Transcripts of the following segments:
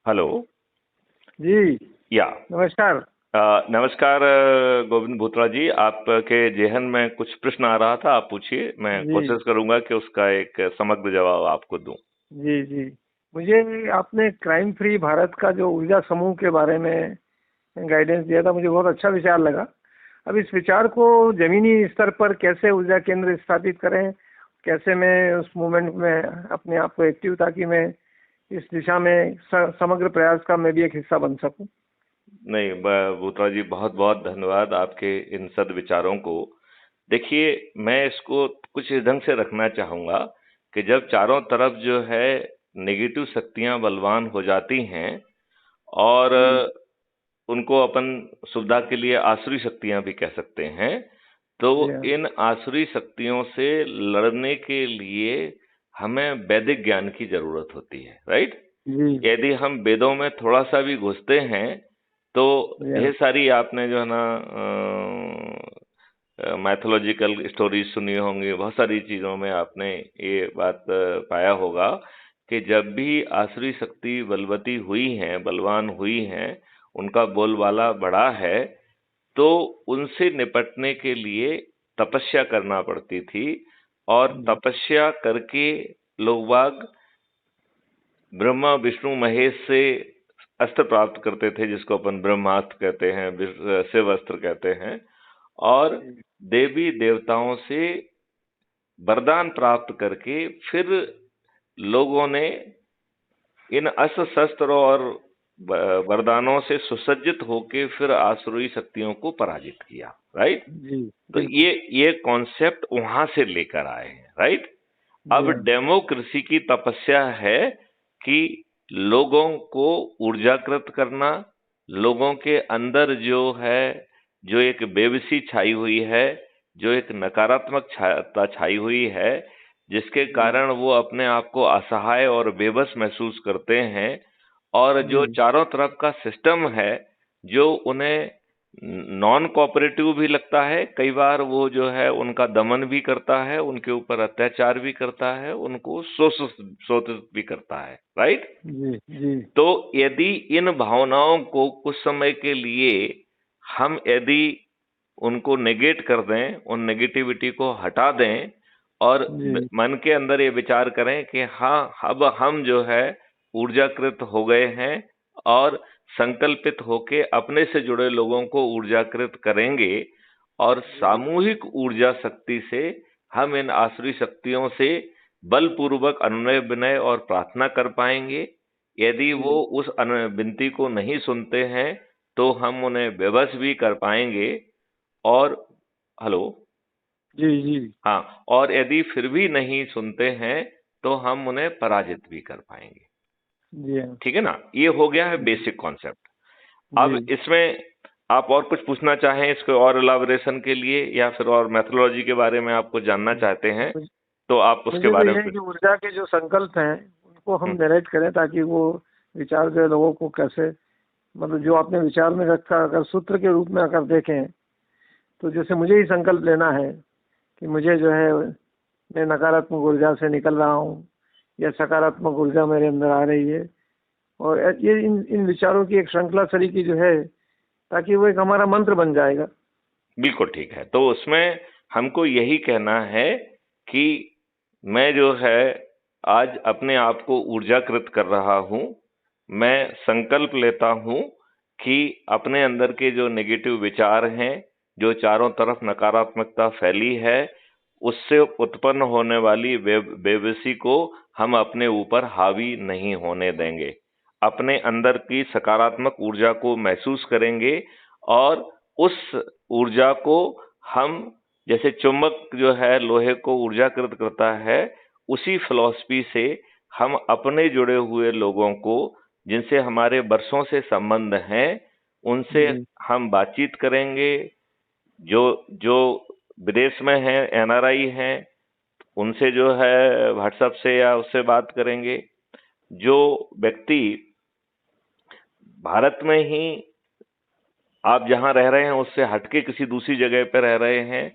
Hello. जी या नमस्कार। नमस्कार गोविंद भूतरा जी, आपके जेहन में कुछ प्रश्न आ रहा था, आप पूछिए। मैं जी कोशिश करूंगा कि उसका एक समग्र जवाब आपको दूं। जी जी मुझे आपने क्राइम फ्री भारत का जो ऊर्जा समूह के बारे में गाइडेंस दिया था, मुझे बहुत अच्छा विचार लगा। अब इस विचार को जमीनी स्तर पर कैसे ऊर्जा केंद्र स्थापित करें, कैसे मैं उस मूवमेंट में अपने आप को एक्टिव, ताकि मैं इस दिशा में समग्र प्रयास का मैं भी एक हिस्सा बन सकूं। नहीं, भूतरा जी, बहुत बहुत धन्यवाद आपके इन सद्विचारों को। देखिए, मैं इसको कुछ इस ढंग से रखना चाहूंगा कि जब चारों तरफ जो है नेगेटिव शक्तियां बलवान हो जाती हैं और जी उनको अपन सुविधा के लिए आसुरी शक्तियां भी कह सकते हैं, तो जी हाँ। इन आसुरी शक्तियों से लड़ने के लिए हमें वैदिक ज्ञान की जरूरत होती है, राइट। जी यदि हम वेदों में थोड़ा सा भी घुसते हैं तो जी हाँ। ढेर सारी आपने जो है ना मैथोलॉजिकल स्टोरीज सुनी होंगी, बहुत सारी चीजों में आपने ये बात पाया होगा कि जब भी आसुरी शक्ति बलवती हुई हैं, बलवान हुई हैं, उनका बोलबाला बढ़ा है, तो उनसे निपटने के लिए तपस्या करना पड़ती थी। और जी तपस्या करके लोग बाग ब्रह्मा विष्णु महेश से अस्त्र प्राप्त करते थे, जिसको अपन ब्रह्मास्त्र कहते हैं, शिव अस्त्र कहते हैं। और जी देवी देवताओं से वरदान प्राप्त करके फिर लोगों ने इन अस्त्र शस्त्र और वरदानों से सुसज्जित होके फिर आसुरी शक्तियों को पराजित किया, राइट। जी तो बिल्कुल। ये कॉन्सेप्ट वहां से लेकर आए हैं, राइट। जी अब हाँ। डेमोक्रेसी की तपस्या है कि लोगों को ऊर्जाकृत करना, लोगों के अंदर जो है, जो एक बेबसी छाई हुई है, जो एक नकारात्मक छाई हुई है, जिसके जी कारण वो अपने आप को असहाय और बेबस महसूस करते हैं। और जो जी चारों तरफ का सिस्टम है, जो उन्हें नॉन कोऑपरेटिव भी लगता है, कई बार वो जो है उनका दमन भी करता है, उनके ऊपर अत्याचार भी करता है, उनको शोषित भी करता है, राइट। जी जी तो यदि इन भावनाओं को कुछ समय के लिए हम यदि उनको नेगेट कर दें, उन नेगेटिविटी को हटा दें और जी मन के अंदर ये विचार करें कि हाँ, अब हम जो है ऊर्जाकृत हो गए हैं और संकल्पित होके अपने से जुड़े लोगों को ऊर्जाकृत करेंगे और जी सामूहिक ऊर्जा शक्ति से हम इन आसुरी शक्तियों से बलपूर्वक अनुनय विनय और प्रार्थना कर पाएंगे। यदि वो जी उस विनती को नहीं सुनते हैं तो हम उन्हें विवश भी कर पाएंगे। और हेलो। जी जी हाँ, और यदि फिर भी नहीं सुनते हैं तो हम उन्हें पराजित भी कर पाएंगे। जी हाँ। ठीक है ना, ये हो गया है बेसिक कॉन्सेप्ट। जी अब इसमें आप और कुछ पूछना चाहें इसको और इलाबोरेशन के लिए, या फिर और मैथोलॉजी के बारे में आप कुछ जानना चाहते हैं मुझे तो आप उसके मुझे तो बारे ये में है कि ऊर्जा के जो संकल्प हैं उनको हम हम्म, नरेट करें, ताकि वो विचार जो है लोगों को कैसे, मतलब जो आपने विचार में रखा, अगर सूत्र के रूप में अगर देखें, तो जैसे मुझे ही संकल्प लेना है कि मुझे जो है, मैं नकारात्मक ऊर्जा से निकल रहा हूँ या सकारात्मक ऊर्जा मेरे अंदर आ रही है, और ये इन इन विचारों की एक श्रृंखला सरी की जो है, ताकि वो एक हमारा मंत्र बन जाएगा। बिल्कुल ठीक है। तो उसमें हमको यही कहना है कि मैं जो है आज अपने आप को ऊर्जाकृत कर रहा हूं। मैं संकल्प लेता हूं कि अपने अंदर के जो नेगेटिव विचार हैं, जो चारों तरफ नकारात्मकता फैली है, उससे उत्पन्न होने वाली बेबसी को हम अपने ऊपर हावी नहीं होने देंगे। अपने अंदर की सकारात्मक ऊर्जा को महसूस करेंगे और उस ऊर्जा को हम, जैसे चुंबक जो है लोहे को ऊर्जाकृत करता है, उसी फिलॉसफी से हम अपने जुड़े हुए लोगों को, जिनसे हमारे बरसों से संबंध हैं, उनसे जी हम बातचीत करेंगे। जो जो विदेश में हैं, एनआरआई हैं, उनसे जो है व्हाट्सएप से या उससे बात करेंगे। जो व्यक्ति भारत में ही, आप जहां रह रहे हैं उससे हटके किसी दूसरी जगह पे रह रहे हैं,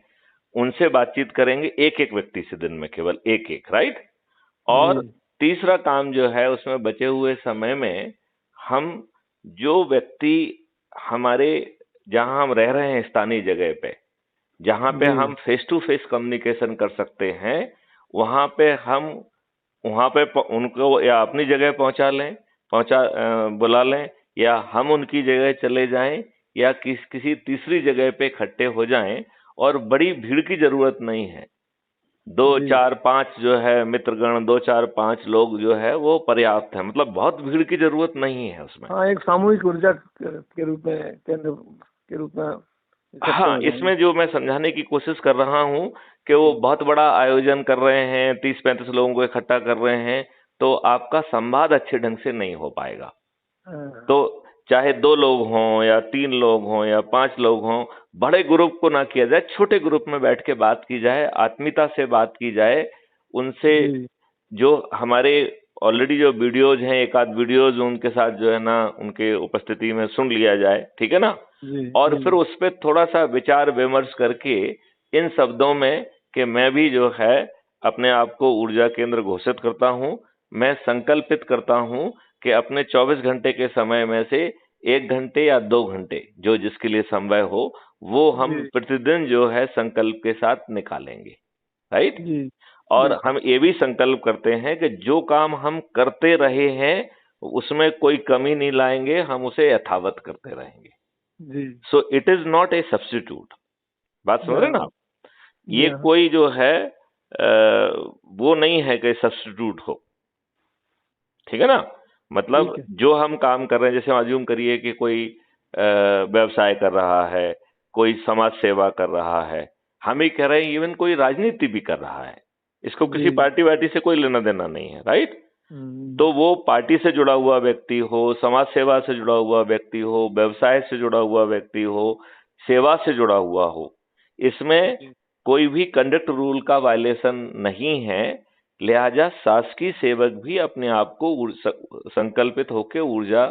उनसे बातचीत करेंगे, एक एक व्यक्ति से दिन में, केवल एक एक, राइट। जी और तीसरा काम जो है उसमें बचे हुए समय में हम जो व्यक्ति हमारे जहां हम रह रहे हैं स्थानीय जगह पे, जहां पे जी हम फेस टू फेस कम्युनिकेशन कर सकते हैं, वहां पे हम उनको या अपनी जगह बुला लें, या हम उनकी जगह चले जाएं, या किसी तीसरी जगह पे इकट्ठे हो जाएं, और बड़ी भीड़ की जरूरत नहीं है। 2 4 5 जो है मित्रगण, 2 4 5 लोग जो है वो पर्याप्त है, मतलब बहुत भीड़ की जरूरत नहीं है उसमें। हाँ, एक सामूहिक ऊर्जा के रूप में, केंद्र के रूप में इकट्ठे हाँ, हो जाएंगे। इसमें जो मैं समझाने की कोशिश कर रहा हूँ कि वो बहुत बड़ा आयोजन कर रहे हैं, 30 35 लोगों को इकट्ठा कर रहे हैं, तो आपका संवाद अच्छे ढंग से नहीं हो पाएगा। हाँ, तो चाहे 2 लोग हों या 3 लोग हों या 5 लोग हों, बड़े ग्रुप को ना किया जाए, छोटे ग्रुप में बैठ के बात की जाए, आत्मीयता से बात की जाए उनसे। जी जो हमारे ऑलरेडी जो वीडियोज हैं, एक आध वीडियोज उनके साथ जो है ना, उनके उपस्थिति में सुन लिया जाए, ठीक है ना, जी और जी फिर उस पर थोड़ा सा विचार विमर्श करके इन शब्दों में कि मैं भी जो है अपने आप को ऊर्जा केंद्र घोषित करता हूं, मैं संकल्पित करता हूं कि अपने 24 घंटे के समय में से 1 घंटे या 2 घंटे जो जिसके लिए समय हो, वो हम जी प्रतिदिन जो है संकल्प के साथ निकालेंगे, राइट। जी और बिल्कुल। हम ये भी संकल्प करते हैं कि जो काम हम करते रहे हैं उसमें कोई कमी नहीं लाएंगे, हम उसे यथावत करते रहेंगे। जी so it is not a substitute. बात समझ रहे हैं ना बराबर। आप? जी ये हाँ। कोई जो है वो नहीं है कि सब्स्टिट्यूट हो, ठीक है ना। मतलब ठीक है। जो हम काम कर रहे हैं, जैसे अज्यूम करिए कि कोई व्यवसाय कर रहा है, कोई समाज सेवा कर रहा है, हम ही कह रहे हैं, इवन कोई राजनीति भी कर रहा है, इसको किसी जी पार्टी वार्टी से कोई लेना देना नहीं है, राइट। हम्म, तो वो पार्टी से जुड़ा हुआ व्यक्ति हो, समाज सेवा से जुड़ा हुआ व्यक्ति हो, व्यवसाय से जुड़ा हुआ व्यक्ति हो, सेवा से जुड़ा हुआ हो, इसमें जी कोई भी कंडक्ट रूल का वायलेशन नहीं है। लिहाजा शासकीय सेवक भी अपने आप को संकल्पित होकर ऊर्जा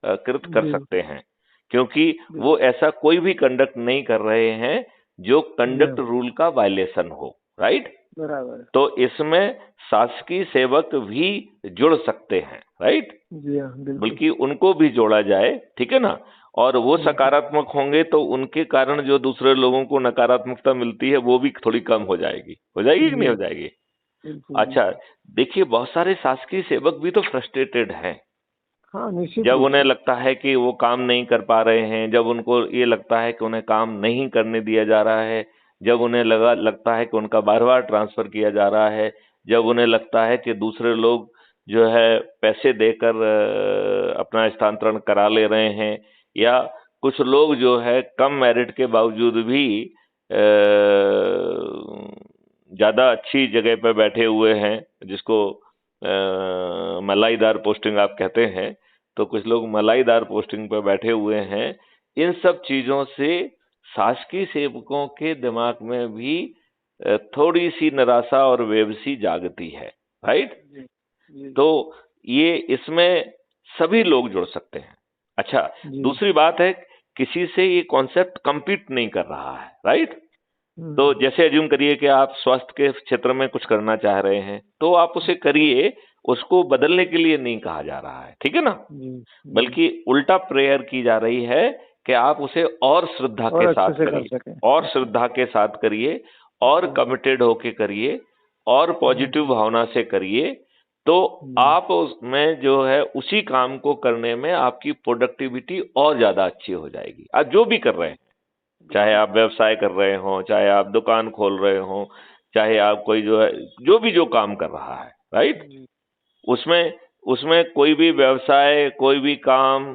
कृत कर जी सकते हैं, क्योंकि जी वो ऐसा कोई भी कंडक्ट नहीं कर रहे हैं जो जी हाँ, कंडक्ट रूल का वायलेशन हो, राइट। बराबर। तो इसमें शासकीय सेवक भी जुड़ सकते हैं, राइट, जी हाँ बिल्कुल। बल्कि उनको भी जोड़ा जाए, ठीक है ना। और वो बिल्कुल सकारात्मक होंगे तो उनके कारण जो दूसरे लोगों को नकारात्मकता मिलती है वो भी थोड़ी कम हो जाएगी कि नहीं जी हो जाएगी। बिल्कुल अच्छा, बिल्कुल। देखिए बहुत सारे शासकीय सेवक भी तो फ्रस्ट्रेटेड हैं। हाँ, निश्चित जब रूप उन्हें से। लगता है कि वो काम नहीं कर पा रहे हैं, जब उनको ये लगता है कि उन्हें काम नहीं करने दिया जा रहा है, जब उन्हें लगता है कि उनका बार बार ट्रांसफर किया जा रहा है, जब उन्हें लगता है कि दूसरे लोग जो है पैसे देकर अपना स्थानांतरण करा ले रहे हैं, या कुछ लोग जो है कम मेरिट के बावजूद भी ज्यादा अच्छी जगह पे बैठे हुए हैं, जिसको मलाईदार पोस्टिंग आप कहते हैं, तो कुछ लोग मलाईदार पोस्टिंग पर बैठे हुए हैं। इन सब चीजों से शासकीय सेवकों के दिमाग में भी थोड़ी सी निराशा और बेबसी जागती है, राइट। जी जी तो ये इसमें सभी लोग जुड़ सकते हैं। अच्छा, जी दूसरी बात है, किसी से ये कॉन्सेप्ट compete नहीं कर रहा है, राइट। तो हम्म, जैसे अज्यूम करिए कि आप स्वास्थ्य के क्षेत्र में कुछ करना चाह रहे हैं, तो आप उसे करिए, उसको बदलने के लिए नहीं कहा जा रहा है, ठीक है ना। जी जी बल्कि उल्टा प्रेयर की जा रही है कि आप उसे और श्रद्धा और के अच्छे साथ से कर करिए, सकें। और अच्छा। श्रद्धा के साथ करिए, और जी कमिटेड होके करिए, और जी पॉजिटिव भावना से करिए। तो जी आप उसमें जो है उसी काम को करने में आपकी प्रोडक्टिविटी और ज्यादा अच्छी हो जाएगी। आप जो भी कर रहे हैं, चाहे बिल्कुल। आप व्यवसाय कर रहे हो, चाहे आप दुकान खोल रहे हो, चाहे आप कोई जो है जो भी जो काम कर रहा है, राइट। जी उसमें उसमें कोई भी व्यवसाय, कोई भी काम,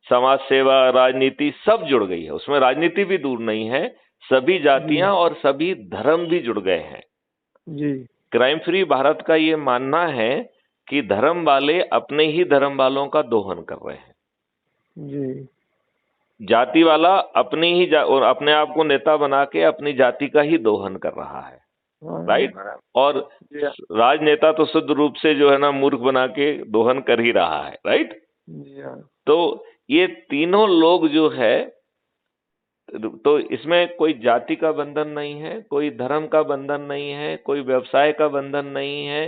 समाज सेवा, राजनीति सब जुड़ गई है, उसमें राजनीति भी दूर नहीं है। सभी जी जातियां और सभी धर्म भी जुड़ गए हैं। जी क्राइम फ्री भारत का ये मानना है कि धर्म वाले अपने ही धर्म वालों का दोहन कर रहे हैं, जी जाति वाला अपनी ही और अपने आप को नेता बना के अपनी जाति का ही दोहन कर रहा है, हाँ राइट। बराबर। और जी हाँ राजनेता तो शुद्ध रूप से जो है ना मूर्ख बना के दोहन कर ही रहा है, राइट। जी हाँ तो ये तीनों लोग जो है, तो इसमें कोई जाति का बंधन नहीं है, कोई धर्म का बंधन नहीं है, कोई व्यवसाय का बंधन नहीं है,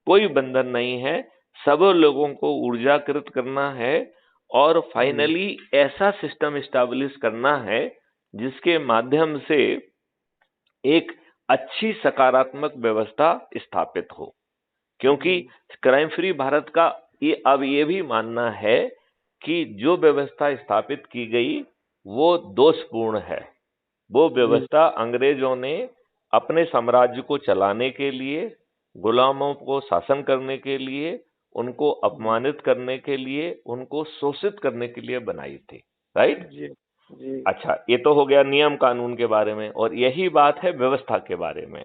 कोई बंधन नहीं है। सब लोगों को ऊर्जाकृत करना है, और फाइनली ऐसा सिस्टम इस्टेब्लिश करना है जिसके माध्यम से एक अच्छी सकारात्मक व्यवस्था स्थापित हो। क्योंकि क्राइम फ्री भारत का अब ये भी मानना है कि जो व्यवस्था स्थापित की गई वो दोषपूर्ण है। वो व्यवस्था अंग्रेजों ने अपने साम्राज्य को चलाने के लिए, गुलामों को शासन करने के लिए, उनको अपमानित करने के लिए, उनको शोषित करने के लिए बनाई थी। राइट? जी जी अच्छा, ये तो हो गया नियम कानून के बारे में, और यही बात है व्यवस्था के बारे में,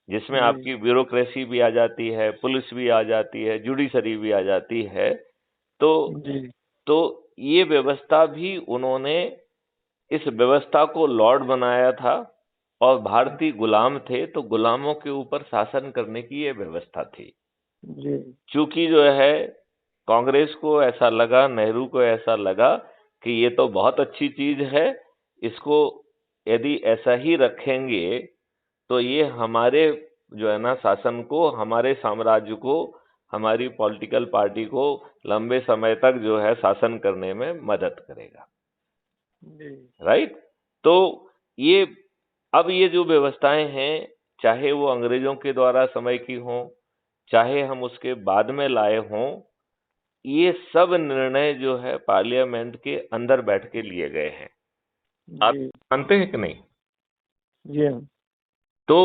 जिसमें जी आपकी ब्यूरोक्रेसी भी आ जाती है, पुलिस भी आ जाती है, जुडिशरी भी आ जाती है। जी तो ये व्यवस्था भी उन्होंने, इस व्यवस्था को लॉर्ड बनाया था, और भारतीय गुलाम थे तो गुलामों के ऊपर शासन करने की ये व्यवस्था थी। जी चूंकि जो है कांग्रेस को ऐसा लगा, नेहरू को ऐसा लगा कि ये तो बहुत अच्छी चीज है, इसको यदि ऐसा ही रखेंगे तो ये हमारे जो है ना शासन को, हमारे साम्राज्य को, हमारी पॉलिटिकल पार्टी को लंबे समय तक जो है शासन करने में मदद करेगा। जी राइट? तो ये, अब ये जो व्यवस्थाएं हैं, चाहे वो अंग्रेजों के द्वारा समय की हों, चाहे हम उसके बाद में लाए हों, ये सब निर्णय जो है पार्लियामेंट के अंदर बैठ के लिए गए हैं। आप जी मानते हैं कि नहीं? जी हाँ। तो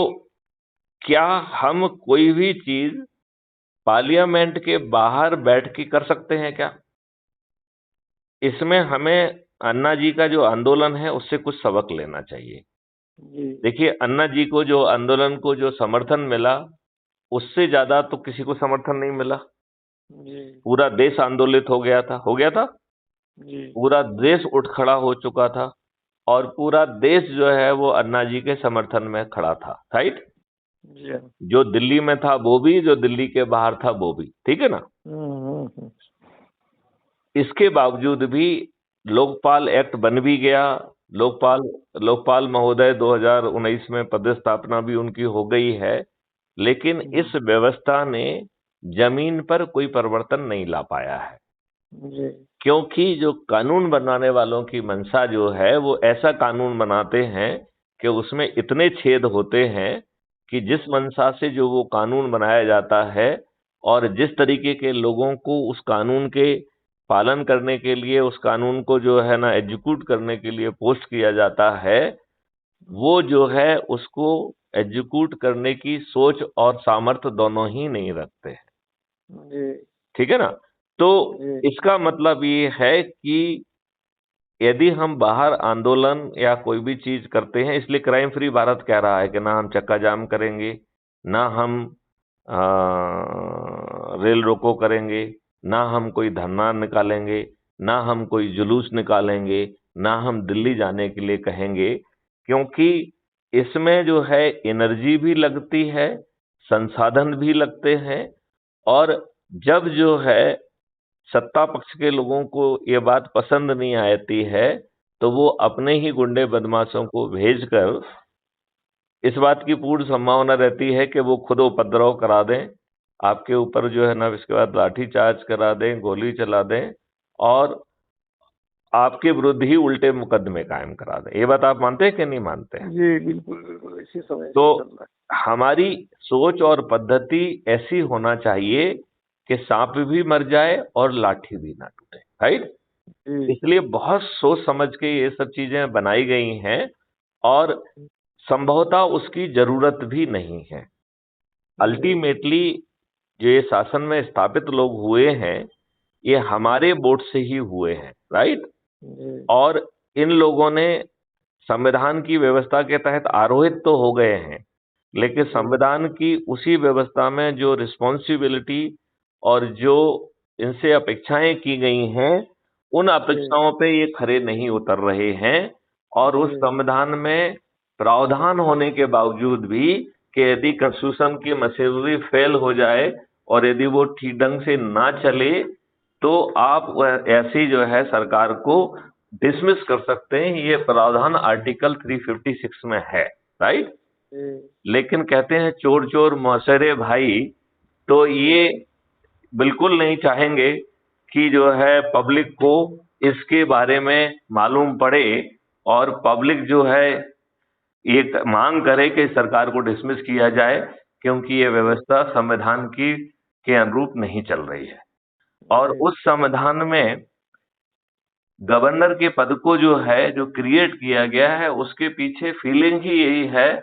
क्या हम कोई भी चीज पार्लियामेंट के बाहर बैठ के कर सकते हैं क्या? इसमें हमें अन्ना जी का जो आंदोलन है उससे कुछ सबक लेना चाहिए। जी देखिए, अन्ना जी को जो आंदोलन को जो समर्थन मिला, उससे ज्यादा तो किसी को समर्थन नहीं मिला। जी पूरा देश आंदोलित हो गया था। जी पूरा देश उठ खड़ा हो चुका था, और पूरा देश जो है वो अन्ना जी के समर्थन में खड़ा था। राइट? जी हाँ। जो दिल्ली में था वो भी, जो दिल्ली के बाहर था वो भी। ठीक है ना? हम्म। इसके बावजूद भी लोकपाल एक्ट बन भी गया। लोकपाल लोकपाल महोदय 2019 में पदस्थापना भी उनकी हो गई है, लेकिन इस व्यवस्था ने जमीन पर कोई परिवर्तन नहीं ला पाया है। जी क्योंकि जो कानून बनाने वालों की मंशा जो है, वो ऐसा कानून बनाते हैं कि उसमें इतने छेद होते हैं कि जिस मंशा से जो वो कानून बनाया जाता है, और जिस तरीके के लोगों को उस कानून के पालन करने के लिए, उस कानून को जो है ना एग्जीक्यूट करने के लिए पोस्ट किया जाता है, वो जो है उसको एग्जीक्यूट करने की सोच और सामर्थ्य दोनों ही नहीं रखते हैं। जी ठीक है ना? तो जी इसका मतलब ये है कि यदि हम बाहर आंदोलन या कोई भी चीज करते हैं, इसलिए क्राइम फ्री भारत कह रहा है कि ना हम चक्का जाम करेंगे, ना हम रेल रोको करेंगे, ना हम कोई धरना निकालेंगे, ना हम कोई जुलूस निकालेंगे, ना हम दिल्ली जाने के लिए कहेंगे, क्योंकि इसमें जो है एनर्जी भी लगती है, संसाधन भी लगते हैं, और जब जो है सत्ता पक्ष के लोगों को ये बात पसंद नहीं आती है, तो वो अपने ही गुंडे बदमाशों को भेजकर, इस बात की पूर्ण संभावना रहती है कि वो खुद उपद्रव करा दें आपके ऊपर, जो है ना, इसके बाद लाठी चार्ज करा दें, गोली चला दें, और आपके विरुद्ध ही उल्टे मुकदमे कायम करा दें। ये बात आप मानते हैं कि नहीं मानते हैं? जी बिल्कुल बिल्कुल इसी समय तो से चल रहा हमारी सोच और पद्धति ऐसी होना चाहिए कि सांप भी मर जाए और लाठी भी ना टूटे। राइट? है। जी इसलिए बहुत सोच समझ के ये सब चीजें बनाई गई हैं, और संभवतः उसकी जरूरत भी नहीं है। अल्टीमेटली जो ये शासन में स्थापित लोग हुए हैं, ये हमारे वोट से ही हुए हैं। राइट? जी और इन लोगों ने संविधान की व्यवस्था के तहत आरोहित तो हो गए हैं, लेकिन संविधान की उसी व्यवस्था में जो रिस्पॉन्सिबिलिटी और जो इनसे अपेक्षाएं की गई हैं, उन अपेक्षाओं पे ये खरे नहीं उतर रहे हैं। और उस संविधान में प्रावधान होने के बावजूद भी कि यदि कॉन्स्टिट्यूशन की मशीनरी फेल हो जाए और यदि वो ठीक ढंग से ना चले, तो आप ऐसी जो है सरकार को डिसमिस कर सकते हैं। ये प्रावधान आर्टिकल 356 में है। राइट? लेकिन कहते हैं चोर चोर मौसेरे भाई, तो ये बिल्कुल नहीं चाहेंगे कि जो है पब्लिक को इसके बारे में मालूम पड़े और पब्लिक जो है ये मांग करे कि सरकार को डिसमिस किया जाए, क्योंकि ये व्यवस्था संविधान की के अनुरूप नहीं चल रही है। और उस संविधान में गवर्नर के पद को जो है जो क्रिएट किया गया है, उसके पीछे फीलिंग ही यही है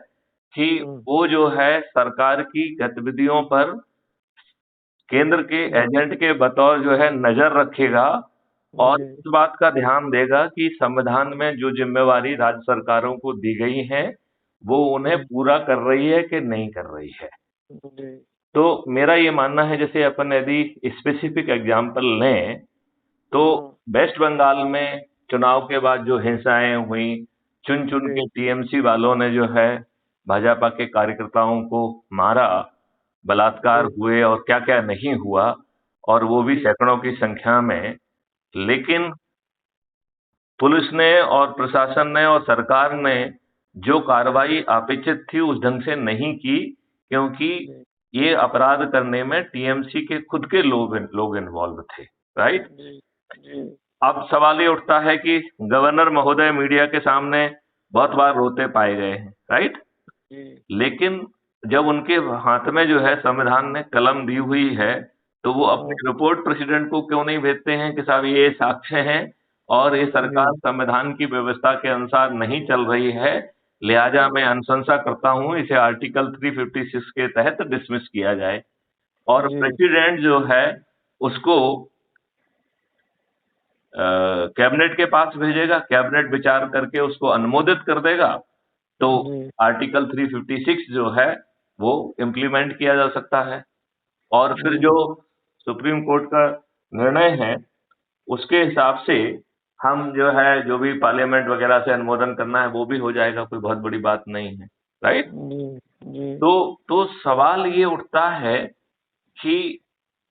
कि वो जो है सरकार की गतिविधियों पर केंद्र के एजेंट के बतौर जो है नजर रखेगा और इस बात का ध्यान देगा कि संविधान में जो जिम्मेवारी राज्य सरकारों को दी गई है वो उन्हें पूरा कर रही है कि नहीं कर रही है। तो मेरा ये मानना है, जैसे अपन यदि स्पेसिफिक एग्जाम्पल लें तो वेस्ट बंगाल में चुनाव के बाद जो हिंसाएं हुई, चुन चुन के टीएमसी वालों ने जो है भाजपा के कार्यकर्ताओं को मारा, बलात्कार हुए और क्या क्या नहीं हुआ, और वो भी सैकड़ों की संख्या में। लेकिन पुलिस ने और प्रशासन ने और सरकार ने जो कार्रवाई अपेक्षित थी उस ढंग से नहीं की, क्योंकि ये अपराध करने में टीएमसी के खुद के लोग इन्वॉल्व थे। राइट। अब सवाल ये उठता है कि गवर्नर महोदय मीडिया के सामने बहुत बार रोते पाए गए हैं। राइट। लेकिन जब उनके हाथ में जो है संविधान ने कलम दी हुई है तो वो अपनी रिपोर्ट प्रेसिडेंट को क्यों नहीं भेजते हैं कि साहब ये साक्ष्य हैं और ये सरकार संविधान की व्यवस्था के अनुसार नहीं चल रही है, लिहाजा मैं अनुशंसा करता हूं इसे आर्टिकल 356 के तहत डिसमिस किया जाए। और प्रेसिडेंट जो है उसको कैबिनेट के पास भेजेगा, कैबिनेट विचार करके उसको अनुमोदित कर देगा, तो आर्टिकल 356 जो है वो इम्प्लीमेंट किया जा सकता है। और फिर जो सुप्रीम कोर्ट का निर्णय है उसके हिसाब से हम जो है जो भी पार्लियामेंट वगैरह से अनुमोदन करना है वो भी हो जाएगा, कोई बहुत बड़ी बात नहीं है। राइट। तो सवाल ये उठता है कि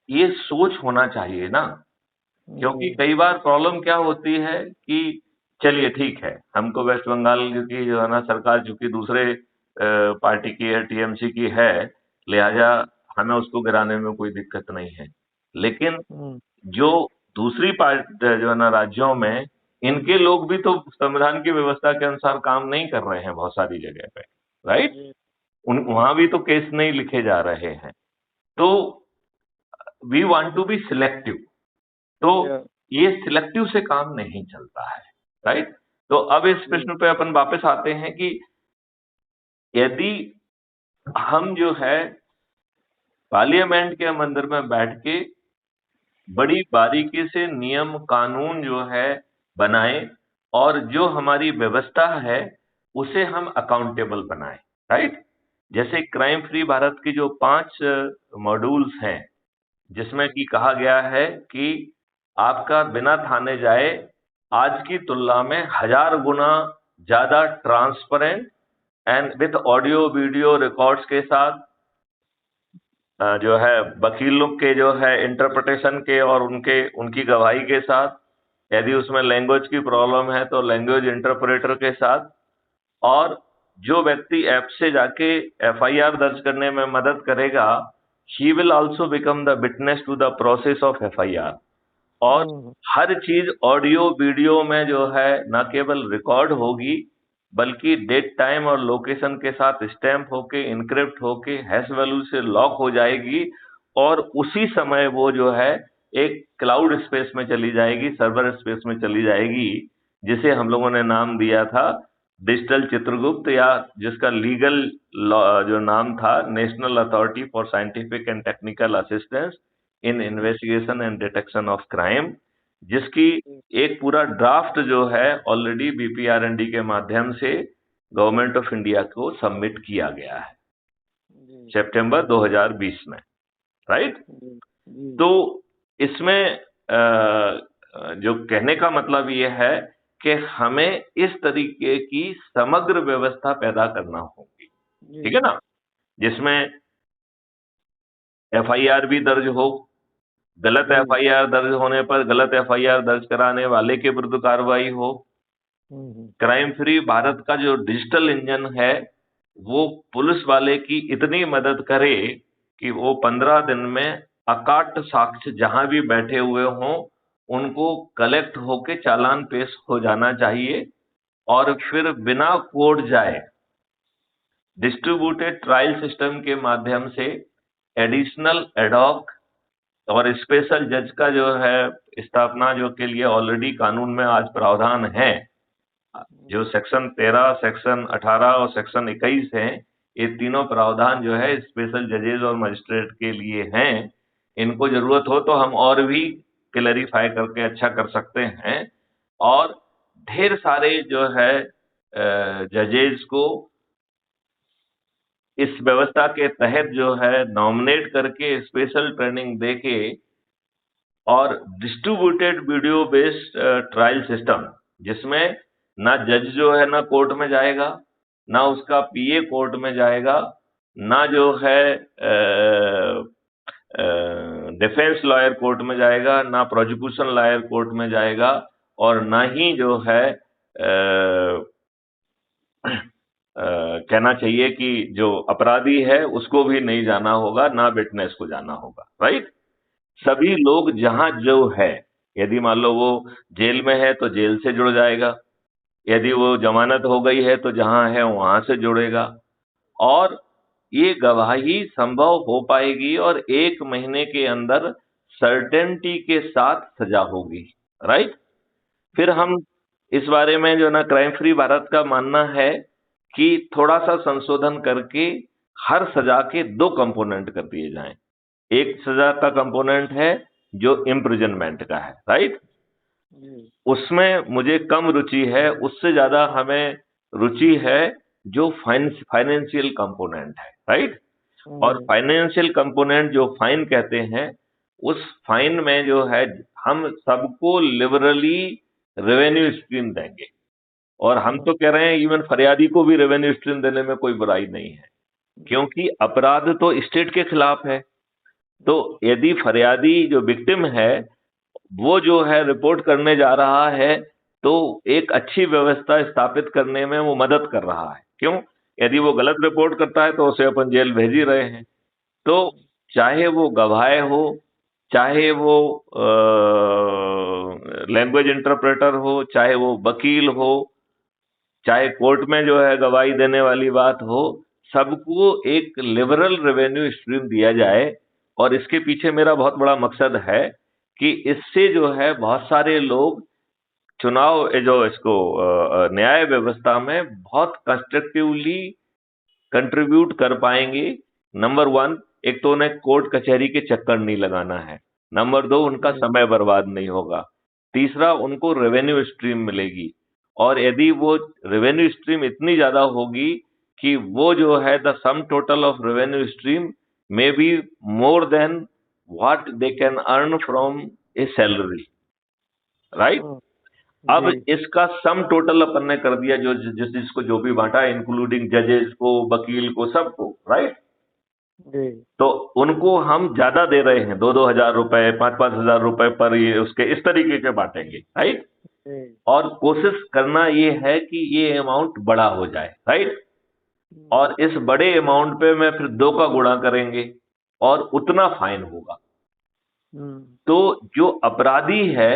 ये सोच होना चाहिए ना, क्योंकि कई बार प्रॉब्लम क्या होती है कि चलिए ठीक है, हमको वेस्ट बंगाल की जो है ना सरकार चूंकि दूसरे पार्टी की है, टीएमसी की है, लिहाजा हमें उसको गिराने में कोई दिक्कत नहीं है। लेकिन जो दूसरी पार्टी जो है ना राज्यों में, इनके लोग भी तो संविधान की व्यवस्था के अनुसार काम नहीं कर रहे हैं बहुत सारी जगह पे। राइट। वहां भी तो केस नहीं लिखे जा रहे हैं। तो we want to be selective, तो ये सिलेक्टिव से काम नहीं चलता है। राइट। तो अब इस प्रश्न पे अपन वापस आते हैं कि यदि हम जो है पार्लियामेंट के मंदिर में बैठ के बड़ी बारीकी से नियम कानून जो है बनाए और जो हमारी व्यवस्था है उसे हम अकाउंटेबल बनाए। राइट। जैसे क्राइम फ्री भारत की जो 5 मॉड्यूल्स हैं जिसमें कि कहा गया है कि आपका बिना थाने जाए आज की तुलना में 1000 गुना ज्यादा transparent and with audio video records के साथ जो है वकीलों के जो है इंटरप्रिटेशन के और उनकी गवाही के साथ, यदि उसमें लैंग्वेज की प्रॉब्लम है तो लैंग्वेज इंटरप्रेटर के साथ, और जो व्यक्ति ऐप से जाके एफआईआर दर्ज करने में मदद करेगा, he will also become the witness to the process of FIR। और हर चीज ऑडियो वीडियो में जो है न केवल रिकॉर्ड होगी बल्कि डेट टाइम और लोकेशन के साथ स्टैम्प होके इनक्रिप्ट होके हैश वैल्यू से लॉक हो जाएगी और उसी समय वो जो है एक क्लाउड स्पेस में चली जाएगी, सर्वर स्पेस में चली जाएगी, जिसे हम लोगों ने नाम दिया था डिजिटल चित्रगुप्त, या जिसका लीगल जो नाम था national authority for scientific and technical assistance in investigation and detection of crime, जिसकी एक पूरा ड्राफ्ट जो है ऑलरेडी बीपीआरएनडी के माध्यम से गवर्नमेंट ऑफ इंडिया को सबमिट किया गया है सितंबर 2020 में। राइट। तो इसमें जो कहने का मतलब ये है कि हमें इस तरीके की समग्र व्यवस्था पैदा करना होगी, ठीक है ना, जिसमें एफआईआर भी दर्ज हो, गलत एफआईआर दर्ज होने पर गलत एफआईआर दर्ज कराने वाले के विरुद्ध कार्रवाई हो, क्राइम फ्री भारत का जो डिजिटल इंजन है वो पुलिस वाले की इतनी मदद करे कि वो 15 दिन में अकाट साक्ष्य जहां भी बैठे हुए हों उनको कलेक्ट होके चालान पेश हो जाना चाहिए और फिर बिना कोर्ट जाए डिस्ट्रीब्यूटेड ट्रायल सिस्टम के माध्यम से एडिशनल एडॉक और स्पेशल जज का जो है स्थापना जो के लिए ऑलरेडी कानून में आज प्रावधान है, जो सेक्शन 13, सेक्शन 18 और सेक्शन 21 है, ये तीनों प्रावधान जो है स्पेशल जजेस और मजिस्ट्रेट के लिए हैं। इनको जरूरत हो तो हम और भी क्लैरिफाई करके अच्छा कर सकते हैं और ढेर सारे जो है जजेस को इस व्यवस्था के तहत जो है नॉमिनेट करके स्पेशल ट्रेनिंग देके और distributed video based trial system, जिसमें ना जज जो है ना कोर्ट में जाएगा, ना उसका पीए कोर्ट में जाएगा, ना जो है डिफेंस लॉयर कोर्ट में जाएगा, ना प्रोसिक्यूशन लॉयर कोर्ट में जाएगा, और ना ही जो है कहना चाहिए कि जो अपराधी है उसको भी नहीं जाना होगा, ना विटनेस को जाना होगा, राइट। सभी लोग जहां जो है, यदि मान लो वो जेल में है तो जेल से जुड़ जाएगा, यदि वो जमानत हो गई है तो जहां है वहां से जुड़ेगा, और ये गवाही संभव हो पाएगी और 1 महीने के अंदर सर्टेनिटी के साथ सजा होगी, राइट। फिर हम इस बारे में जो ना क्राइम फ्री भारत का मानना है कि थोड़ा सा संशोधन करके हर सजा के 2 कंपोनेंट कर दिए जाएं। एक सजा का कंपोनेंट है जो इम्प्रिजनमेंट का है, राइट। उसमें मुझे कम रुचि है, उससे ज्यादा हमें रुचि है जो फाइनेंशियल कंपोनेंट है, राइट। और फाइनेंशियल कंपोनेंट जो फाइन कहते हैं, उस फाइन में जो है हम सबको लिबरली रेवेन्यू स्ट्रीम देंगे, और हम तो कह रहे हैं इवन फरियादी को भी रेवेन्यू स्ट्रीम देने में कोई बुराई नहीं है, क्योंकि अपराध तो स्टेट के खिलाफ है। तो यदि फरियादी जो विक्टिम है वो जो है रिपोर्ट करने जा रहा है, तो एक अच्छी व्यवस्था स्थापित करने में वो मदद कर रहा है। क्यों? यदि वो गलत रिपोर्ट करता है तो उसे अपन जेल भेज ही रहे हैं। तो चाहे वो गवाह हो, चाहे वो लैंग्वेज इंटरप्रेटर हो, चाहे वो वकील हो, चाहे कोर्ट में जो है गवाही देने वाली बात हो, सबको एक लिबरल रेवेन्यू स्ट्रीम दिया जाए। और इसके पीछे मेरा बहुत बड़ा मकसद है कि इससे जो है बहुत सारे लोग चुनाव जो इसको न्याय व्यवस्था में बहुत कंस्ट्रक्टिवली कंट्रीब्यूट कर पाएंगे। नंबर 1, एक तो उन्हें कोर्ट कचहरी के चक्कर नहीं लगाना है। नंबर 2, उनका समय बर्बाद नहीं होगा। तीसरा, उनको रेवेन्यू स्ट्रीम मिलेगी, और यदि वो रेवेन्यू स्ट्रीम इतनी ज्यादा होगी कि वो जो है the sum total of revenue stream may be more than what they can earn from A salary, right. अब इसका सम टोटल अपन ने कर दिया, जो जिसको जो भी बांटा, इंक्लूडिंग जजेस को, वकील को, सबको, राइट। तो उनको हम ज्यादा दे रहे हैं, 2-2 हजार रुपए, 5-5 हजार रुपए पर, ये उसके इस तरीके के बांटेंगे, राइट। और कोशिश करना ये है कि ये अमाउंट बड़ा हो जाए, राइट। और इस बड़े अमाउंट पे मैं फिर 2 का गुणा करेंगे और उतना फाइन होगा। तो जो अपराधी है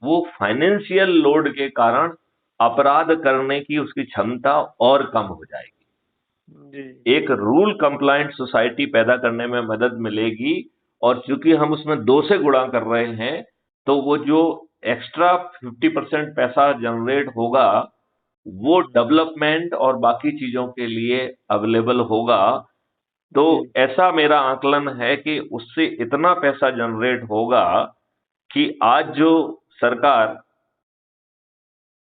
वो फाइनेंशियल लोड के कारण अपराध करने की उसकी क्षमता और कम हो जाएगी। एक रूल कंप्लायंट सोसाइटी पैदा करने में मदद मिलेगी, और चूंकि हम उसमें 2 से गुणा कर रहे हैं, तो वो जो एक्स्ट्रा 50% पैसा जनरेट होगा वो डेवलपमेंट और बाकी चीजों के लिए अवेलेबल होगा। तो ऐसा मेरा आकलन है कि उससे इतना पैसा जनरेट होगा कि आज जो सरकार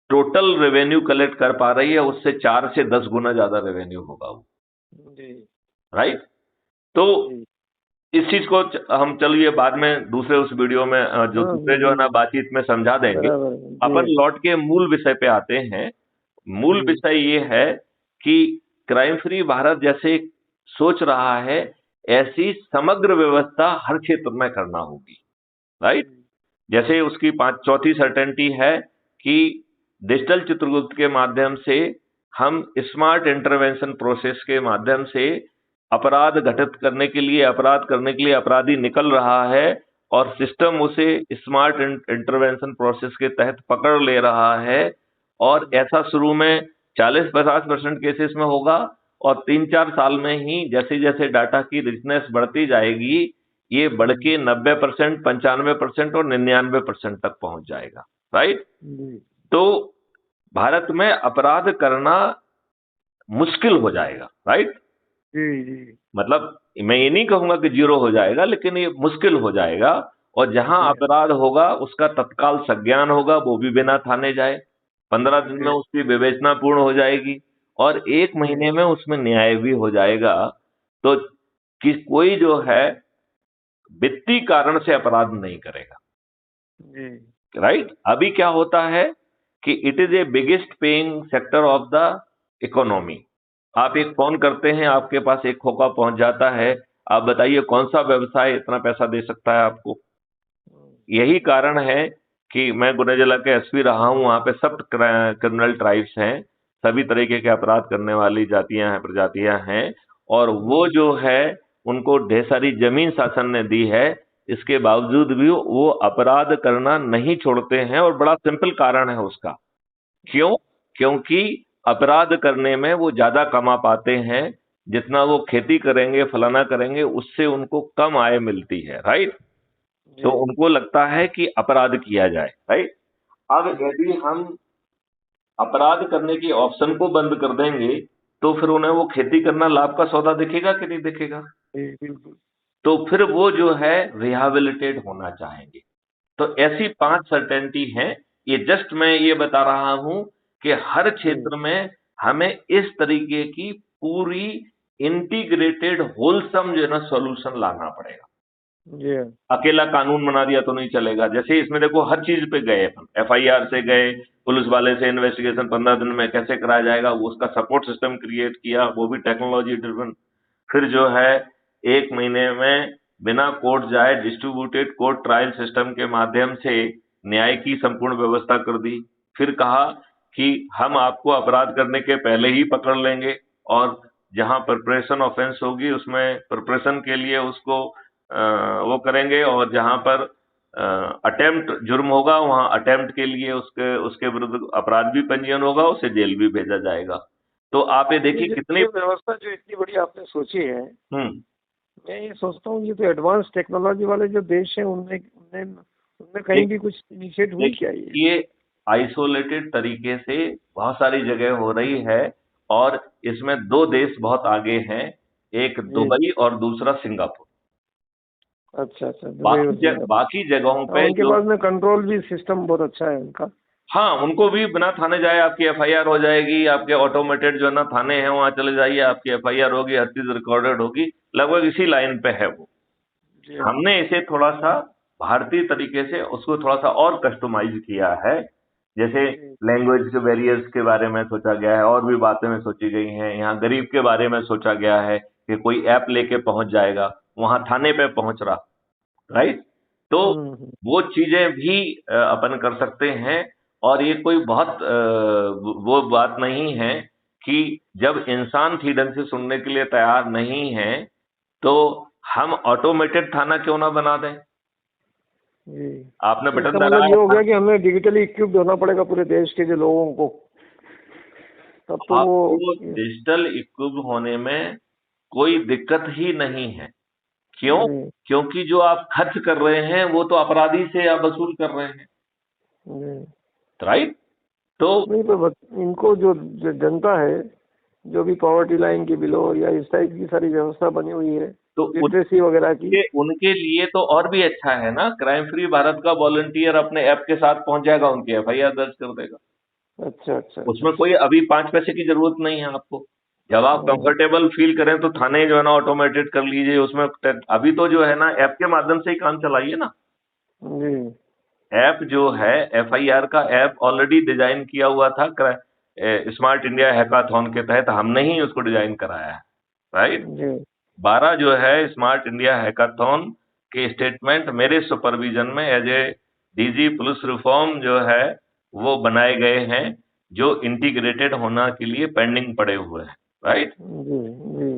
टोटल रेवेन्यू कलेक्ट कर पा रही है उससे 4 से 10 गुना ज्यादा रेवेन्यू होगा वो, राइट। तो इस चीज को हम चलिए बाद में दूसरे उस वीडियो में जो दूसरे जो है ना बातचीत में समझा देंगे। अपन लौट के मूल विषय पे आते हैं। मूल विषय ये है कि क्राइम फ्री भारत जैसे सोच रहा है, ऐसी समग्र व्यवस्था हर क्षेत्र में करना होगी, राइट। जैसे उसकी 4थी सर्टेनिटी है कि डिजिटल चित्रगुप्त के माध्यम से हम स्मार्ट इंटरवेंशन प्रोसेस के माध्यम से अपराध घटित करने के लिए, अपराध करने के लिए अपराधी निकल रहा है और सिस्टम उसे स्मार्ट इंटरवेंशन प्रोसेस के तहत पकड़ ले रहा है, और ऐसा शुरू में 40-50% केसेस में होगा, और 3-4 साल में ही जैसे जैसे डाटा की रिचनेस बढ़ती जाएगी, ये बढ़ के 90%, 95% और 99% तक पहुंच जाएगा। राइट? तो भारत में अपराध करना मुश्किल हो जाएगा। राइट? जी। मतलब मैं ये नहीं कहूंगा कि जीरो हो जाएगा, लेकिन ये मुश्किल हो जाएगा, और जहां अपराध होगा उसका तत्काल संज्ञान होगा, वो भी बिना थाने जाए, 15 दिन में उसकी विवेचना पूर्ण हो जाएगी, और 1 महीने में उसमें न्याय भी हो जाएगा। तो कि कोई जो है वित्तीय कारण से अपराध नहीं करेगा। राइट? अभी क्या होता है कि it is a biggest paying sector of the economy. आप एक फोन करते हैं, आपके पास एक खोखा पहुंच जाता है, आप बताइए कौन सा व्यवसाय इतना पैसा दे सकता है आपको। यही कारण है कि मैं गुना जिला के एसपी रहा हूं, वहां पे सब क्रिमिनल ट्राइब्स हैं, सभी तरीके के अपराध करने वाली जातियां हैं, प्रजातियां हैं, और वो जो है उनको ढेर सारी जमीन शासन ने दी है, इसके बावजूद भी वो अपराध करना नहीं छोड़ते हैं, और बड़ा सिंपल कारण है उसका। क्यों? क्योंकि अपराध करने में वो ज्यादा कमा पाते हैं, जितना वो खेती करेंगे, फलाना करेंगे, उससे उनको कम आय मिलती है। राइट? तो उनको लगता है कि अपराध किया जाए। राइट? अब यदि हम अपराध करने की ऑप्शन को बंद कर देंगे, तो फिर उन्हें वो खेती करना लाभ का सौदा दिखेगा कि नहीं दिखेगा? बिल्कुल। तो फिर वो जो है रिहैबिलिटेट होना चाहेंगे। तो ऐसी 5 सर्टेनिटी हैं। ये जस्ट मैं ये बता रहा हूं कि हर क्षेत्र में हमें इस तरीके की पूरी इंटीग्रेटेड होलसम जो है ना सॉल्यूशन लाना पड़ेगा। अकेला कानून बना दिया तो नहीं चलेगा। जैसे इसमें देखो, हर चीज पे गए अपन, एफआईआर से गए, पुलिस वाले से इन्वेस्टिगेशन 15 दिन में कैसे कराया जाएगा, वो उसका सपोर्ट सिस्टम क्रिएट किया, वो भी टेक्नोलॉजी ड्रिवन। फिर जो है 1 महीने में बिना कोर्ट जाए डिस्ट्रीब्यूटेड कोर्ट ट्रायल सिस्टम के माध्यम से न्याय की संपूर्ण व्यवस्था कर दी। फिर कहा कि हम आपको अपराध करने के पहले ही पकड़ लेंगे, और जहां प्रिपरेशन ऑफेंस होगी उसमें प्रिपरेशन के लिए उसको वो करेंगे, और जहां पर अटेम्प्ट जुर्म होगा वहां अटेम्प्ट के लिए उसके विरुद्ध अपराध भी पंजीयन होगा, उसे जेल भी भेजा जाएगा। तो आप ये देखिए कितनी व्यवस्था जो इतनी बड़ी आपने सोची है। मैं ये सोचता हूँ ये तो एडवांस टेक्नोलॉजी वाले जो देश हैं उनमें कहीं भी कुछ इनिशिएट हुई क्या? ये आइसोलेटेड तरीके से बहुत सारी जगह हो रही है, और इसमें 2 देश बहुत आगे हैं, एक दुबई और दूसरा सिंगापुर। अच्छा। बाकी जगहों पे उनके पास में कंट्रोल भी सिस्टम बहुत अच्छा है उनका। हाँ, उनको भी बिना थाने जाए आपकी एफआईआर हो जाएगी, आपके ऑटोमेटेड जो है ना थाने हैं वहां चले जाइए, आपकी एफआईआर होगी, हर चीज रिकॉर्डेड होगी, लगभग इसी लाइन पे है वो। हमने इसे थोड़ा सा भारतीय तरीके से उसको थोड़ा सा और कस्टमाइज किया है। जैसे लैंग्वेज के बैरियर्स के बारे में सोचा गया है, और भी बातें में सोची गई हैं। यहाँ गरीब के बारे में सोचा गया है कि कोई ऐप लेके पहुंच जाएगा, वहां थाने पे पहुंच रहा। राइट? तो वो चीजें भी अपन कर सकते हैं, और ये कोई बहुत वो बात नहीं है कि जब इंसान ठीक ढंग से सुनने के लिए तैयार नहीं है, तो हम ऑटोमेटेड थाना क्यों ना बना दें। आपने बटन दबाया, ये हो गया कि हमें डिजिटली इक्विप्ड होना पड़ेगा पूरे देश के जो लोगों को, तब तो वो डिजिटल इक्विप्ड होने में कोई दिक्कत ही नहीं है। क्यों? क्योंकि जो आप खर्च कर रहे हैं वो तो अपराधी से आप वसूल कर रहे हैं। राइट? तो नहीं, पर इनको जो जनता है, जो भी पॉवर्टी लाइन की बिलो या इस टाइप की सारी व्यवस्था बनी हुई है, तो लिटरेसी वगैरह की, उनके लिए तो और भी अच्छा है ना। क्राइम फ्री भारत का वॉलंटियर अपने ऐप के साथ पहुंच जाएगा, उनकी एफआईआर दर्ज कर देगा। अच्छा। उसमें कोई अभी 5 पैसे की जरूरत नहीं है आपको। जब आप कंफर्टेबल फील करें तो थाने जो है ना ऑटोमेटेड कर लीजिए। उसमें अभी तो जो है ना ऐप के माध्यम से ही काम चलाइए ना। ऐप जो है एफआईआर का ऐप ऑलरेडी डिजाइन किया हुआ था स्मार्ट इंडिया हैकाथॉन के तहत, हमने ही उसको डिजाइन कराया है। राइट? 12 जो है स्मार्ट इंडिया हैकाथॉन के स्टेटमेंट मेरे सुपरविजन में as a DG police reform जो है वो बनाए गए हैं, जो इंटीग्रेटेड होना के लिए पेंडिंग पड़े हुए हैं। राइट?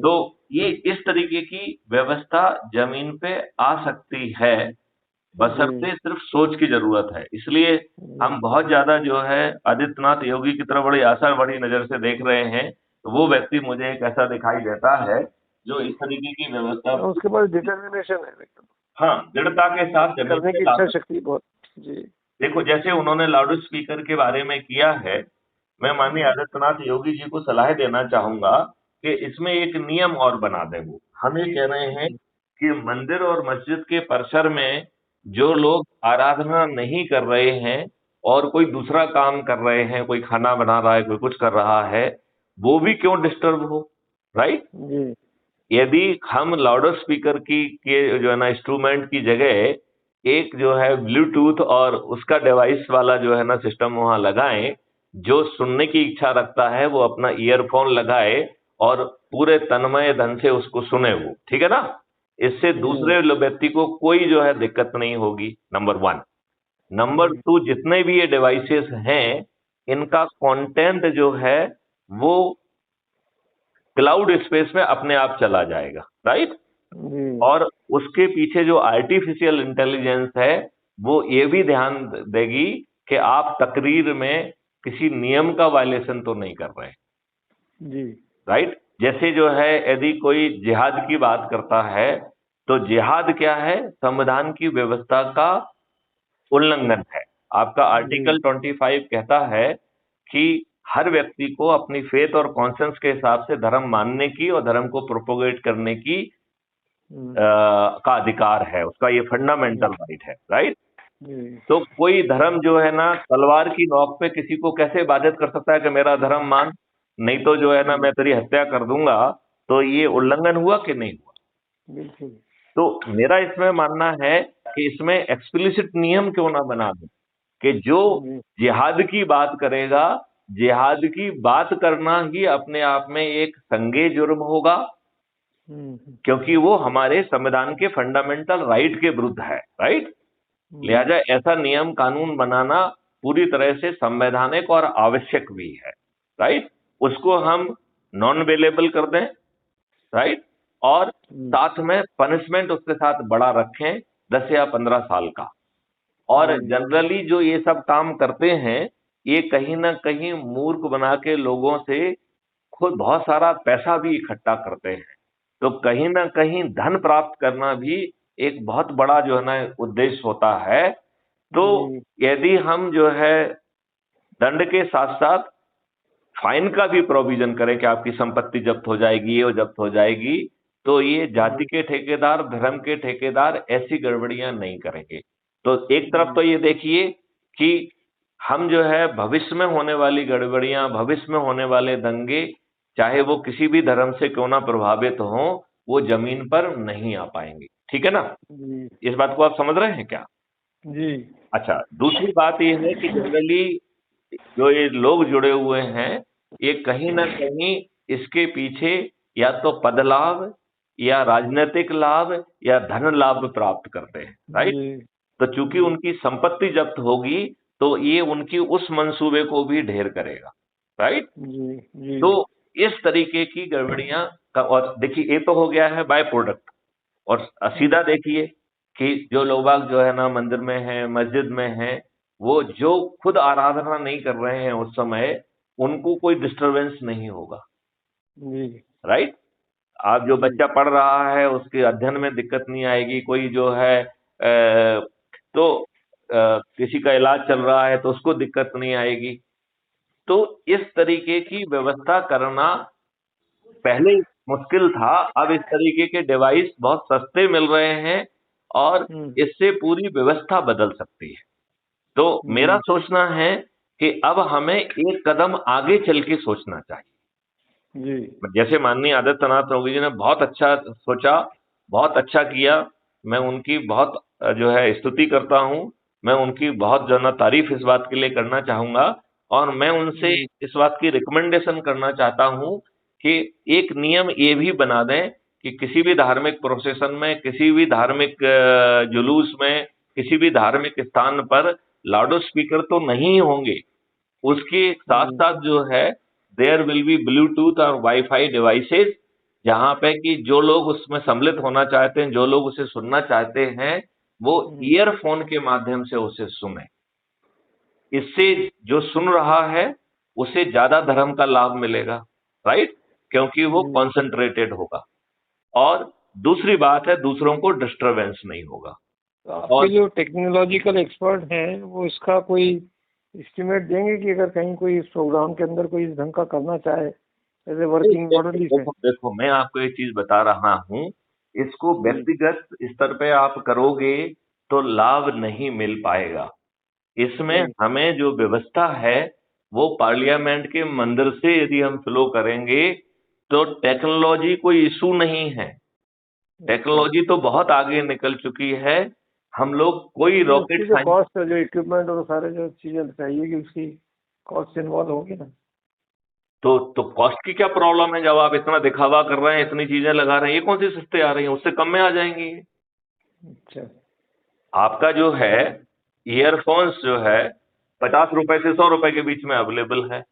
तो ये इस तरीके की व्यवस्था जमीन पे आ सकती है, बशर्ते सिर्फ सोच की जरूरत है। इसलिए हम बहुत ज्यादा जो है आदित्यनाथ योगी की तरफ बड़ी आशा बड़ी नजर से देख रहे हैं। तो वो व्यक्ति मुझे एक ऐसा दिखाई देता है जो इस तरीके की व्यवस्था उसके पास डिटर्मिनेशन है, हाँ दृढ़ता के साथ जमीन करने पे की ला इच्छा सकते। शक्ति बहुत। जी देखो जैसे उन्होंने लाउड स्पीकर के बारे में किया है, मैं माननीय आदित्यनाथ योगी जी को सलाह देना चाहूंगा कि इसमें एक नियम और बना दें। वो हम ये कह रहे हैं कि मंदिर और मस्जिद के परिसर में जो लोग आराधना नहीं कर रहे हैं और कोई दूसरा काम कर रहे हैं, कोई खाना बना रहा है, कोई कुछ कर रहा है, वो भी क्यों डिस्टर्ब हो, राइट। जी यदि हम लाउडर स्पीकर की के जो है ना इंस्ट्रूमेंट की जगह एक जो है ब्लूटूथ और उसका डिवाइस वाला जो है ना सिस्टम वहां लगाएं, जो सुनने की इच्छा रखता है वो अपना ईयरफोन लगाए और पूरे तन्मय धन से उसको सुने वो, ठीक है ना। इससे दूसरे व्यक्ति को कोई जो है दिक्कत नहीं होगी, नंबर 1। नंबर 2, जितने भी ये डिवाइसेस हैं इनका कंटेंट जो है वो क्लाउड स्पेस में अपने आप चला जाएगा, राइट। और उसके पीछे जो आर्टिफिशियल इंटेलिजेंस है वो ये भी ध्यान देगी कि आप तकरीर में किसी नियम का वायलेशन तो नहीं कर रहे, जी राइट। जैसे जो है यदि कोई जिहाद की बात करता है तो जिहाद क्या है, संविधान की व्यवस्था का उल्लंघन है। आपका आर्टिकल 25 कहता है कि हर व्यक्ति को अपनी फेथ और कॉन्सेंस के हिसाब से धर्म मानने की और धर्म को प्रोपोगेट करने की का अधिकार है, उसका ये फंडामेंटल राइट है, राइट। तो कोई धर्म जो है ना तलवार की नोक पे किसी को कैसे बाधित कर सकता है कि मेरा धर्म मान, नहीं तो जो है ना मैं तेरी हत्या कर दूंगा। तो ये उल्लंघन हुआ कि नहीं हुआ? बिल्कुल। तो मेरा इसमें मानना है कि इसमें एक्सप्लिसिट नियम क्यों ना बना दें कि जो जिहाद की बात करेगा, जिहाद की बात करना ही अपने आप में एक संज्ञेय जुर्म होगा, क्योंकि वो हमारे संविधान के फंडामेंटल राइट के विरुद्ध है, राइट। लिहाजा ऐसा नियम कानून बनाना पूरी तरह से संवैधानिक और आवश्यक भी है, राइट। उसको हम नॉन अवेलेबल कर दें, राइट, और साथ में पनिशमेंट उसके साथ बड़ा रखें 10 या 15 साल का। और जनरली जो ये सब काम करते हैं ये कहीं ना कहीं मूर्ख बना के लोगों से खुद बहुत सारा पैसा भी इकट्ठा करते हैं। तो कहीं ना कहीं धन प्राप्त करना भी एक बहुत बड़ा जो है ना उद्देश्य होता है। तो यदि हम जो है दंड के साथ साथ फाइन का भी प्रोविजन करें कि आपकी संपत्ति जब्त हो जाएगी और जब्त हो जाएगी, तो ये जाति के ठेकेदार, धर्म के ठेकेदार ऐसी गड़बड़ियां नहीं करेंगे। तो एक तरफ तो ये देखिए कि हम जो है भविष्य में होने वाली गड़बड़ियां, भविष्य में होने वाले दंगे, चाहे वो किसी भी धर्म से क्यों ना प्रभावित हों, वो जमीन पर नहीं आ पाएंगे, ठीक है ना। इस बात को आप समझ रहे हैं क्या? जी। अच्छा, दूसरी बात ये है कि जनरली जो ये लोग जुड़े हुए हैं ये कहीं ना कहीं इसके पीछे या तो पद लाभ या राजनीतिक लाभ या धन लाभ प्राप्त करते हैं, राइट। तो चूंकि उनकी संपत्ति जब्त होगी तो ये उनकी उस मंसूबे को भी ढेर करेगा, राइट। तो इस तरीके की गड़बड़ियां और देखिए ये तो हो गया है बाय प्रोडक्ट। और सीधा देखिए कि जो लोग जो है ना मंदिर में हैं, मस्जिद में हैं, वो जो खुद आराधना नहीं कर रहे हैं उस समय उनको कोई डिस्टरबेंस नहीं होगा, राइट। आप जो बच्चा पढ़ रहा है उसके अध्ययन में दिक्कत नहीं आएगी, कोई जो है किसी का इलाज चल रहा है तो उसको दिक्कत नहीं आएगी। तो इस तरीके की व्यवस्था करना पहले मुश्किल था, अब इस तरीके के डिवाइस बहुत सस्ते मिल रहे हैं और इससे पूरी व्यवस्था बदल सकती है। तो मेरा सोचना है कि अब हमें एक कदम आगे चल के सोचना चाहिए। जी। जैसे माननीय आदित्यनाथ योगी जी ने बहुत अच्छा सोचा, बहुत अच्छा किया, मैं उनकी बहुत जो है स्तुति करता हूं, मैं उनकी बहुत जो है तारीफ इस बात के लिए करना चाहूंगा। और मैं उनसे इस बात की रिकमेंडेशन करना चाहता हूं कि एक नियम ये भी बना दें कि किसी भी धार्मिक प्रोसेशन में, किसी भी धार्मिक जुलूस में, किसी भी धार्मिक स्थान पर लाउड स्पीकर तो नहीं होंगे, उसके साथ साथ जो है देयर विल बी ब्लूटूथ और वाईफाई डिवाइसेस, जहां पे कि जो लोग उसमें सम्मिलित होना चाहते हैं, जो लोग उसे सुनना चाहते हैं, वो ईयरफोन के माध्यम से उसे सुने। इससे जो सुन रहा है उसे ज्यादा धर्म का लाभ मिलेगा, राइट, क्योंकि वो कॉन्सेंट्रेटेड होगा। और दूसरी बात है, दूसरों को डिस्टरबेंस नहीं होगा। तो आपके जो टेक्नोलॉजिकल एक्सपर्ट हैं वो इसका कोई एस्टिमेट देंगे कि अगर कहीं कोई इस प्रोग्राम के अंदर कोई इस ढंग का करना चाहे एज ए वर्किंग मॉडल ही है? देखो मैं आपको एक चीज बता रहा हूँ, इसको व्यक्तिगत स्तर पे आप करोगे तो लाभ नहीं मिल पाएगा। इसमें हमें जो व्यवस्था है वो पार्लियामेंट के मंदिर से यदि हम फ्लो करेंगे तो टेक्नोलॉजी कोई इशू नहीं है। टेक्नोलॉजी तो बहुत आगे निकल चुकी है। हम लोग कोई रॉकेट जो कॉस्ट है, जो इक्विपमेंट और सारे जो चीजें चाहिए कि उसकी कॉस्ट इन्वॉल्व होगी ना। तो कॉस्ट की क्या प्रॉब्लम है? जब आप इतना दिखावा कर रहे हैं, इतनी चीजें लगा रहे हैं, ये कौन सी सस्ते आ रही हैं? उससे कम में आ जाएंगी। अच्छा, आपका जो है ईयरफोन्स जो है 50 रुपए से 100 रुपए के बीच में अवेलेबल है।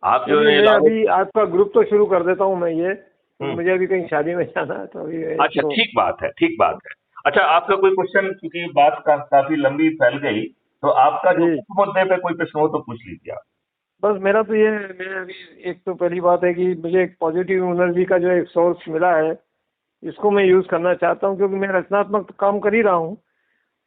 आप जो है मैं अभी आपका ग्रुप तो शुरू कर देता हूँ मैं ये, मुझे अभी कहीं शादी में जाना है तो अभी। अच्छा, ठीक बात है, ठीक बात है। अच्छा, आपका कोई क्वेश्चन, क्योंकि बात काफी लंबी फैल गई, तो आपका जो मुद्दे पे कोई प्रश्न हो तो पूछ लीजिए आप। बस मेरा तो ये, मैं अभी एक तो पहली बात है कि मुझे एक पॉजिटिव एनर्जी का जो एक सोर्स मिला है इसको मैं यूज करना चाहता हूँ, क्योंकि मैं रचनात्मक काम कर ही रहा हूँ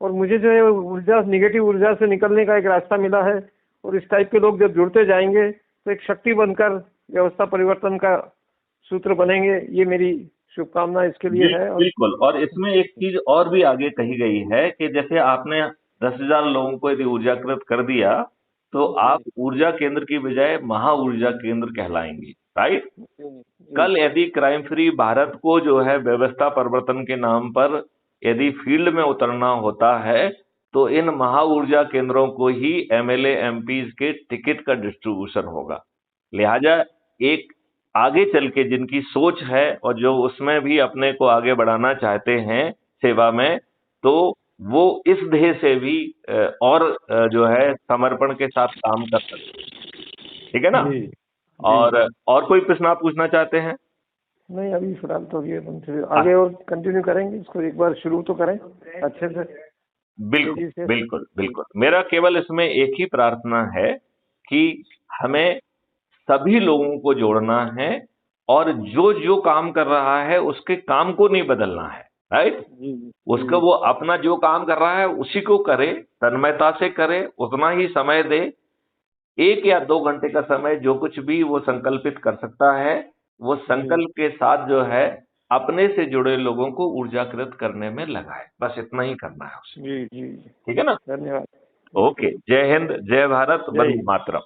और मुझे जो है ऊर्जा, निगेटिव ऊर्जा से निकलने का एक रास्ता मिला है। और इस टाइप के लोग जब जुड़ते जाएंगे तो एक शक्ति बनकर व्यवस्था परिवर्तन का सूत्र बनेंगे। ये मेरी शुभकामना इसके लिए है। बिल्कुल। और इसमें एक चीज और भी आगे कही गई है कि जैसे आपने 10,000 लोगों को यदि ऊर्जाकृत कर दिया तो आप ऊर्जा केंद्र की बजाय महा ऊर्जा केंद्र कहलाएंगे, राइट। कल यदि क्राइम फ्री भारत को जो है व्यवस्था परिवर्तन के नाम पर यदि फील्ड में उतरना होता है तो इन महा ऊर्जा केंद्रों को ही एमएलए एमपीज के टिकट का डिस्ट्रीब्यूशन होगा। लिहाजा एक आगे चल के जिनकी सोच है और जो उसमें भी अपने को आगे बढ़ाना चाहते हैं सेवा में, तो वो इस ध्येय से भी और जो है समर्पण के साथ काम कर सकते हैं, ठीक है ना। और कोई प्रश्न आप पूछना चाहते हैं? नहीं, अभी फिलहाल तो ये आगे और कंटिन्यू करेंगे इसको, एक बार शुरू तो करें अच्छे से। बिल्कुल बिल्कुल बिल्कुल। मेरा केवल इसमें एक ही प्रार्थना है कि हमें सभी लोगों को जोड़ना है और जो जो काम कर रहा है उसके काम को नहीं बदलना है, राइट। उसका वो अपना जो काम कर रहा है उसी को करे, तन्मयता से करे, उतना ही समय दे। 1 या 2 घंटे का समय जो कुछ भी वो संकल्पित कर सकता है वो संकल्प के साथ जो है अपने से जुड़े लोगों को ऊर्जाकृत करने में लगाए। बस इतना ही करना है उसे। जी जी, ठीक है ना। धन्यवाद। ओके, जय हिंद, जय भारत, वंदे मातरम।